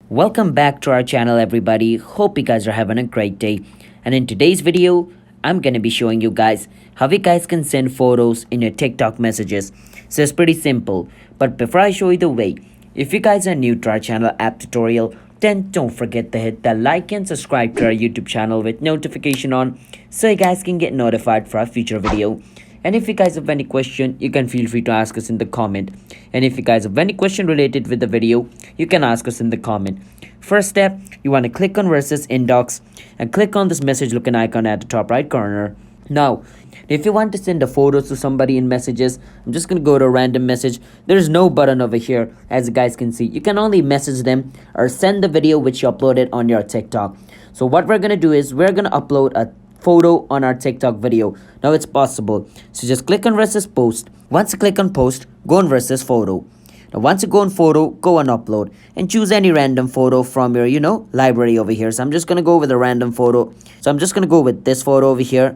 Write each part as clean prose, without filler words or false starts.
Welcome back to our channel, everybody. Hope you guys are having a great day. And in today's video, I'm gonna be showing you guys how you guys can send photos in your TikTok messages. So it's pretty simple. But before I show you the way, if you guys are new to our channel app tutorial, then don't forget to hit that like and subscribe to our YouTube channel with notification on so you guys can get notified for our future video. And if you guys have any question, you can feel free to ask us in the comment. And if you guys have any question related with the video, you can ask us in the comment. First step, you want to click on versus inbox and click on this message looking icon at the top right corner. Now, if you want to send a photo to somebody in messages, I'm just going to go to a random message. There's no button over here, as you guys can see. You can only message them or send the video which you uploaded on your TikTok. So what we're going to do is we're going to upload a photo on our TikTok video. Now it's possible. So just click on versus post. Once you click on post, go on versus photo. Now once you go on photo, go on upload and choose any random photo from your, library over here. So I'm just going to go with a random photo. So I'm just going to go with this photo over here.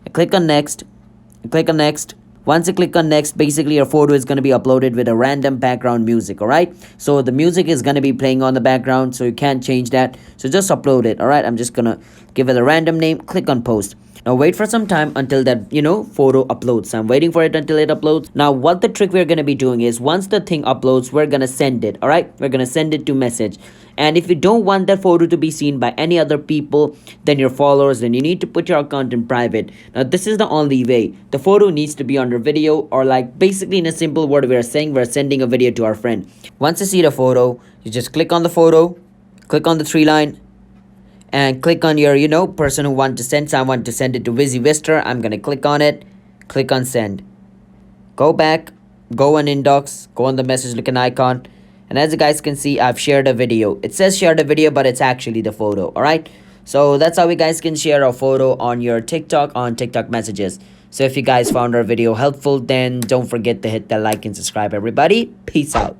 And click on next. And click on next. Once you click on next, basically your photo is going to be uploaded with a random background music, alright? So the music is going to be playing on the background, so you can't change that. So just upload it, alright? I'm just going to give it a random name, click on post. Now wait for some time until that, photo uploads. So I'm waiting for it until it uploads. Now what the trick we're going to be doing is once the thing uploads, we're going to send it, alright? We're going to send it to message. And if you don't want that photo to be seen by any other people than your followers, then you need to put your account in private. Now this is the only way. The photo needs to be under video, or like basically in a simple word we're saying we're sending a video to our friend. Once you see the photo, you just click on the photo, click on the three line, and click on your person who want to send. So I want to send it to Vizzy Vister. I'm gonna click on it, click on send. Go back, go on inbox, go on the message looking icon. And as you guys can see, I've shared a video. It says shared a video, but it's actually the photo, alright? So that's how you guys can share a photo on your TikTok on TikTok messages. So if you guys found our video helpful, then don't forget to hit that like and subscribe, everybody. Peace out.